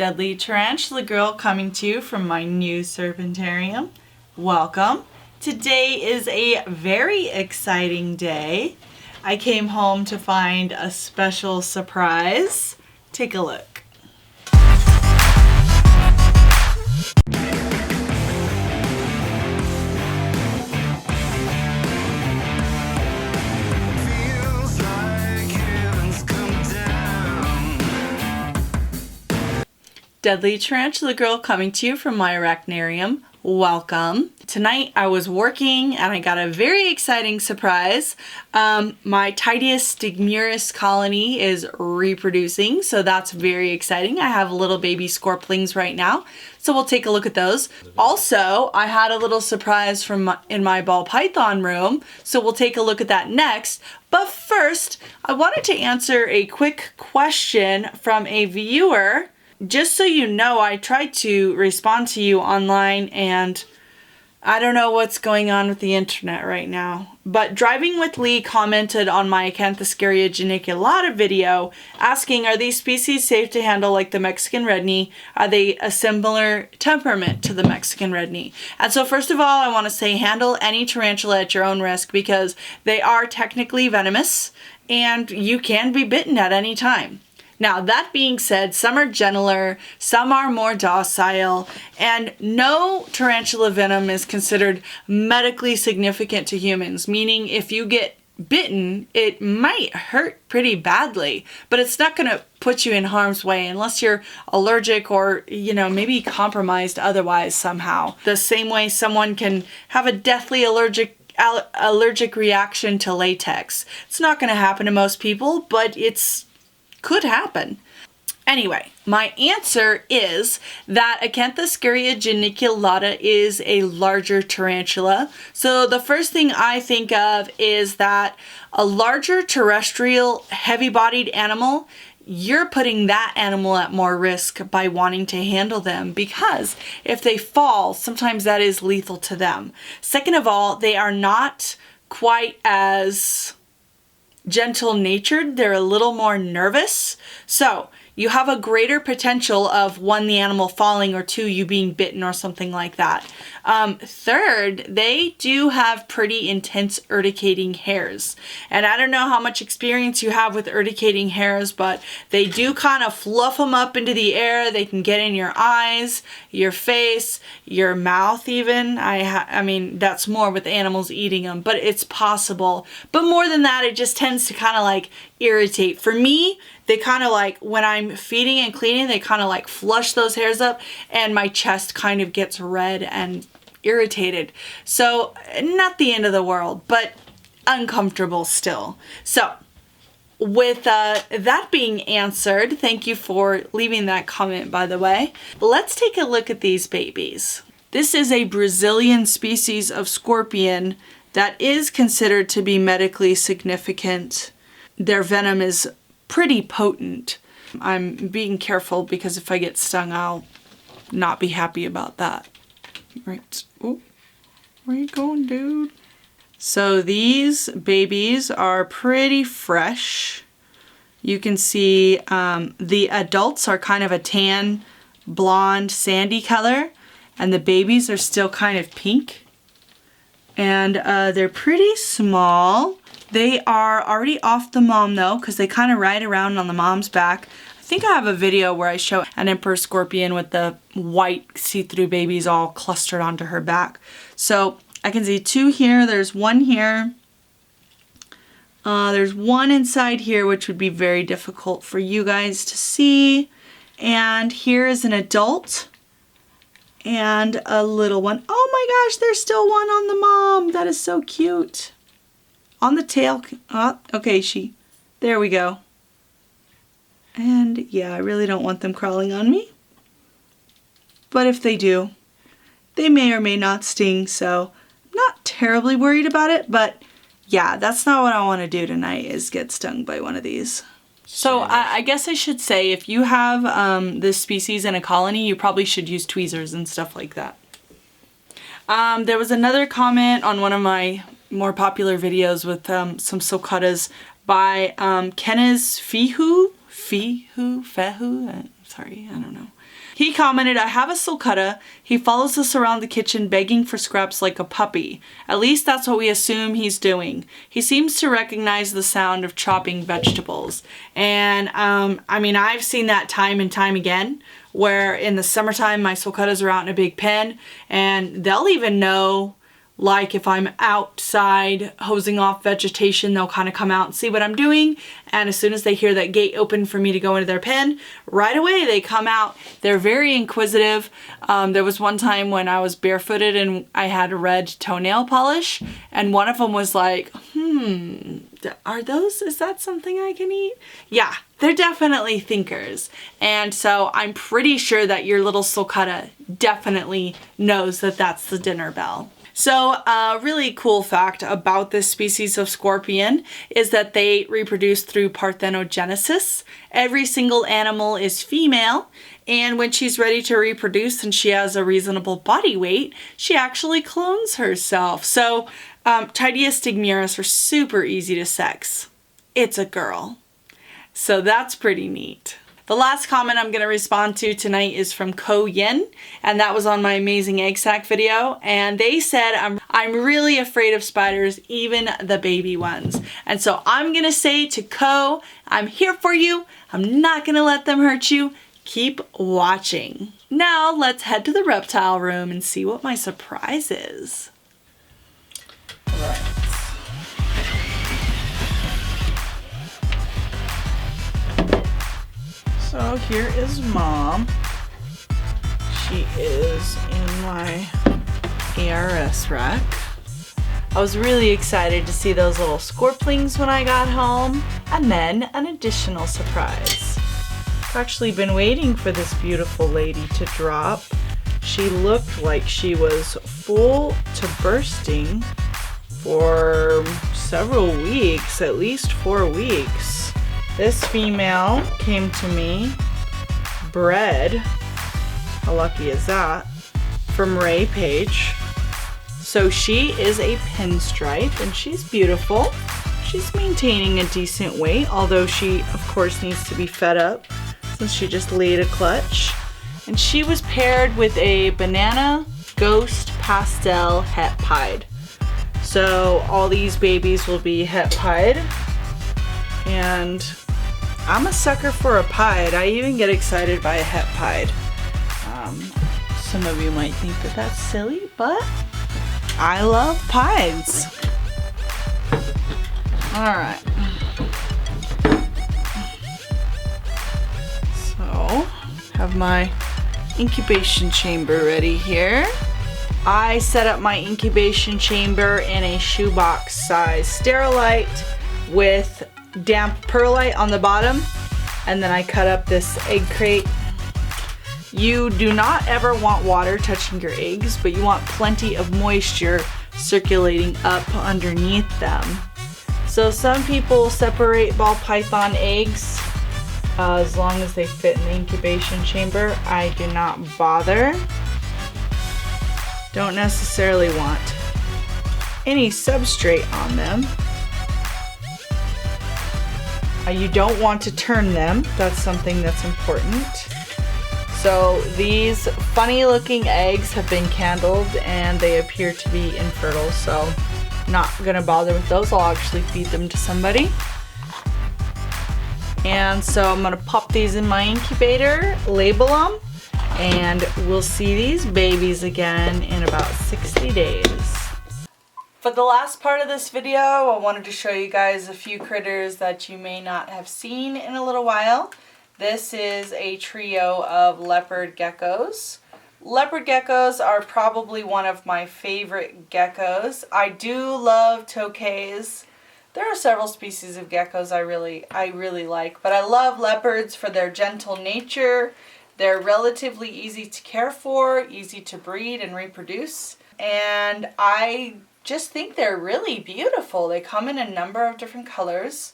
Deadly Tarantula Girl coming to you from my new serpentarium. Welcome. Today is a very exciting day. I came home to find a special surprise. Take a look. Deadly Tarantula Girl coming to you from my arachnarium. Welcome. Tonight I was working and I got a very exciting surprise. My Titius stigmurus colony is reproducing, so that's very exciting. I have little baby scorplings right now, so we'll take a look at those. Also, I had a little surprise in my ball python room, so we'll take a look at that next. But first, I wanted to answer a quick question from a viewer. Just so you know, I tried to respond to you online and I don't know what's going on with the internet right now. But Driving with Lee commented on my Acanthoscaria geniculata video asking, are these species safe to handle like the Mexican red knee? Are they a similar temperament to the Mexican red knee? And so first of all, I want to say handle any tarantula at your own risk because they are technically venomous and you can be bitten at any time. Now, that being said, some are gentler, some are more docile, and no tarantula venom is considered medically significant to humans, meaning if you get bitten, it might hurt pretty badly, but it's not going to put you in harm's way unless you're allergic or, maybe compromised otherwise somehow. The same way someone can have a deathly allergic reaction to latex. It's not going to happen to most people, but could happen. Anyway, my answer is that Acanthoscaria geniculata is a larger tarantula. So the first thing I think of is that a larger terrestrial heavy-bodied animal, you're putting that animal at more risk by wanting to handle them because if they fall, sometimes that is lethal to them. Second of all, they are not quite as gentle-natured, they're a little more nervous. So you have a greater potential of one, the animal falling, or two, you being bitten or something like that. Third, they do have pretty intense urticating hairs. And I don't know how much experience you have with urticating hairs, but they do kind of fluff them up into the air. They can get in your eyes, your face, your mouth even. I mean, that's more with animals eating them, but it's possible. But more than that, it just tends to kind of like irritate. For me, they kind of like, when I'm feeding and cleaning, they kind of like flush those hairs up and my chest kind of gets red and irritated. So not the end of the world, but uncomfortable still. So with that being answered, thank you for leaving that comment, by the way. Let's take a look at these babies. This is a Brazilian species of scorpion that is considered to be medically significant. Their venom is pretty potent. I'm being careful because if I get stung, I'll not be happy about that. Right. Oh, where you going, dude? So these babies are pretty fresh. You can see the adults are kind of a tan, blonde, sandy color, and the babies are still kind of pink. And they're pretty small. They are already off the mom though, because they kind of ride around on the mom's back. I think I have a video where I show an emperor scorpion with the white see-through babies all clustered onto her back. So I can see two here. There's one here. There's one inside here, which would be very difficult for you guys to see. And here is an adult and a little one. Oh my gosh, there's still one on the mom. That is so cute. On the tail. Oh, okay, there we go. And yeah, I really don't want them crawling on me. But if they do, they may or may not sting, so I'm not terribly worried about it. But yeah, that's not what I want to do tonight, is get stung by one of these. So I guess I should say, if you have this species in a colony, you probably should use tweezers and stuff like that. There was another comment on one of my more popular videos with some sulcatas by Kenneth Fehu, Sorry, I don't know. He commented, I have a sulcata. He follows us around the kitchen begging for scraps like a puppy. At least that's what we assume he's doing. He seems to recognize the sound of chopping vegetables. And I mean, I've seen that time and time again, where in the summertime my sulcatas are out in a big pen, and they'll even know, like if I'm outside hosing off vegetation, they'll kind of come out and see what I'm doing. And as soon as they hear that gate open for me to go into their pen, right away they come out. They're very inquisitive. There was one time when I was barefooted and I had red toenail polish, and one of them was like, is that something I can eat? Yeah, they're definitely thinkers. And so I'm pretty sure that your little sulcata definitely knows that that's the dinner bell. So a really cool fact about this species of scorpion is that they reproduce through parthenogenesis. Every single animal is female, and when she's ready to reproduce and she has a reasonable body weight, she actually clones herself. So Tideus stigmurus are super easy to sex. It's a girl. So that's pretty neat. The last comment I'm going to respond to tonight is from Ko Yin, and that was on my amazing egg sac video, and they said, I'm really afraid of spiders, even the baby ones. And so I'm going to say to Ko, I'm here for you. I'm not going to let them hurt you. Keep watching. Now let's head to the reptile room and see what my surprise is. All right. So here is Mom. She is in my ARS rack. I was really excited to see those little scorplings when I got home, and then an additional surprise. I've actually been waiting for this beautiful lady to drop. She looked like she was full to bursting for several weeks, at least 4 weeks. This female came to me bred, how lucky is that, from Ray Page. So she is a pinstripe and she's beautiful. She's maintaining a decent weight, although she of course needs to be fed up since she just laid a clutch. And she was paired with a banana ghost pastel het pied. So all these babies will be het pied, and I'm a sucker for a pied. I even get excited by a het pied. Some of you might think that that's silly, but I love pieds. All right. So, have my incubation chamber ready here. I set up my incubation chamber in a shoebox size Sterilite with damp perlite on the bottom, and then I cut up this egg crate. You do not ever want water touching your eggs, but you want plenty of moisture circulating up underneath them. So some people separate ball python eggs as long as they fit in the incubation chamber. I do not bother. Don't necessarily want any substrate on them. You don't want to turn them. That's something that's important. So these funny looking eggs have been candled and they appear to be infertile, so not gonna bother with those. I'll actually feed them to somebody. And so I'm gonna pop these in my incubator, label them, and we'll see these babies again in about 60 days. For the last part of this video, I wanted to show you guys a few critters that you may not have seen in a little while. This is a trio of leopard geckos. Leopard geckos are probably one of my favorite geckos. I do love tokays. There are several species of geckos I really like, but I love leopards for their gentle nature. They're relatively easy to care for, easy to breed and reproduce, and I just think they're really beautiful. They come in a number of different colors.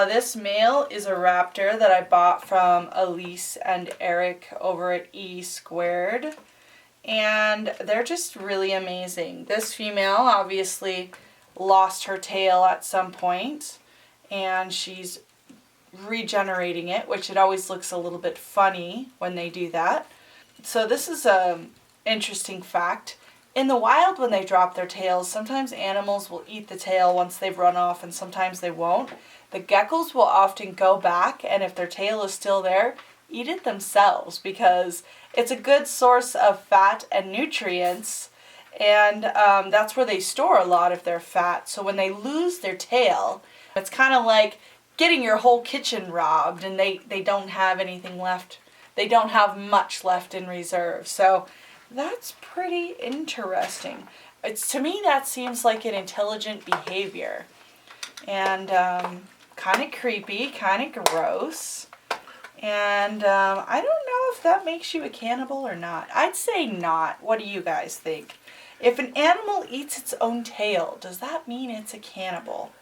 This male is a raptor that I bought from Elise and Eric over at E Squared, and they're just really amazing. This female obviously lost her tail at some point, and she's regenerating it, which it always looks a little bit funny when they do that. So this is a interesting fact. In the wild, when they drop their tails, sometimes animals will eat the tail once they've run off and sometimes they won't. The geckos will often go back, and if their tail is still there, eat it themselves because it's a good source of fat and nutrients, and that's where they store a lot of their fat. So when they lose their tail, it's kind of like getting your whole kitchen robbed and they don't have anything left. They don't have much left in reserve. So that's pretty interesting. To me, that seems like an intelligent behavior. And kind of creepy, kind of gross. And I don't know if that makes you a cannibal or not. I'd say not. What do you guys think? If an animal eats its own tail, does that mean it's a cannibal?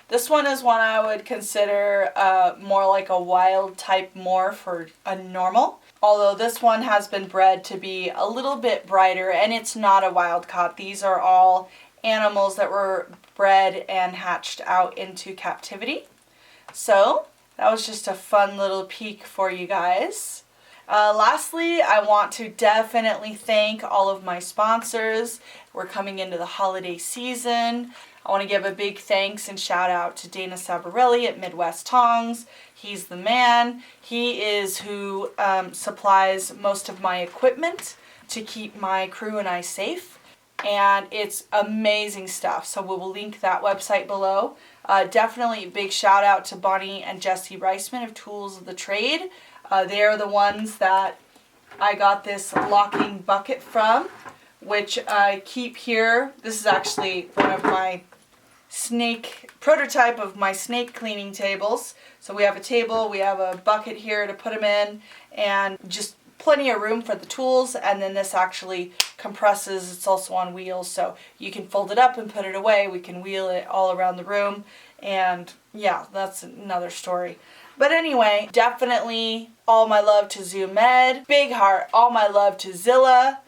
This one is one I would consider more like a wild type morph or a normal. Although this one has been bred to be a little bit brighter, and it's not a wild caught. These are all animals that were bred and hatched out into captivity. So that was just a fun little peek for you guys. Lastly, I want to definitely thank all of my sponsors. We're coming into the holiday season. I want to give a big thanks and shout out to Dana Sabarelli at Midwest Tongs. He's the man. He is who supplies most of my equipment to keep my crew and I safe. And it's amazing stuff. So we will link that website below. Definitely a big shout out to Bonnie and Jesse Reisman of Tools of the Trade. They're the ones that I got this locking bucket from, which I keep here. This is actually one of my prototype of my snake cleaning tables. So we have a table, we have a bucket here to put them in, and just plenty of room for the tools. And then this actually compresses. It's also on wheels, so you can fold it up and put it away. We can wheel it all around the room, and yeah, that's another story. But anyway, definitely all my love to Zoom Med, big heart, all my love to Zilla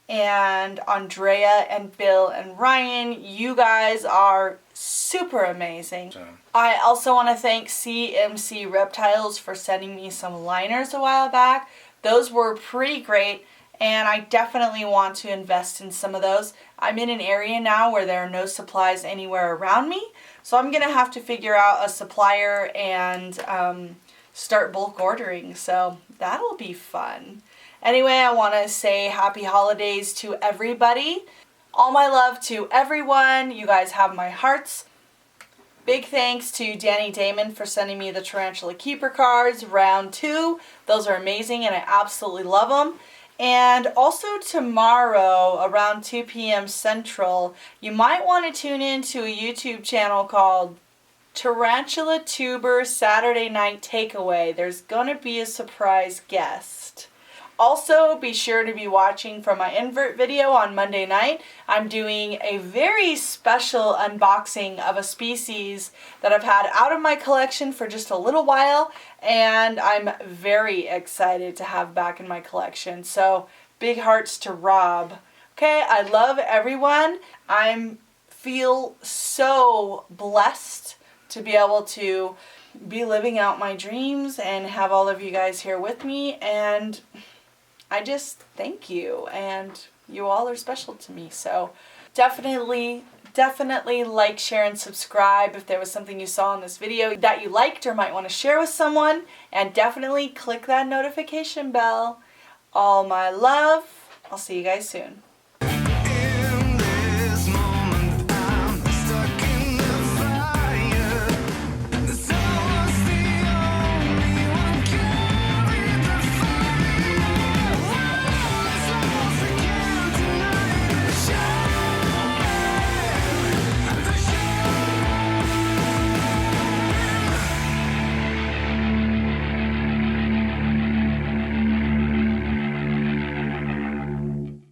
and Andrea and Bill and Ryan. You guys are super amazing. I also want to thank CMC Reptiles for sending me some liners a while back. Those were pretty great, and I definitely want to invest in some of those. I'm in an area now where there are no supplies anywhere around me, so I'm going to have to figure out a supplier and start bulk ordering, so that'll be fun. Anyway, I want to say happy holidays to everybody. All my love to everyone. You guys have my hearts. Big thanks to Danny Damon for sending me the Tarantula Keeper cards, round 2. Those are amazing and I absolutely love them. And also tomorrow around 2 p.m. Central, you might want to tune in to a YouTube channel called Tarantula Tuber Saturday Night Takeaway. There's going to be a surprise guest. Also, be sure to be watching for my invert video on Monday night. I'm doing a very special unboxing of a species that I've had out of my collection for just a little while, and I'm very excited to have back in my collection. So, big hearts to Rob. Okay, I love everyone. I feel so blessed to be able to be living out my dreams and have all of you guys here with me, and I just thank you, and you all are special to me. So definitely like, share, and subscribe if there was something you saw in this video that you liked or might want to share with someone, and definitely click that notification bell. All my love. I'll see you guys soon.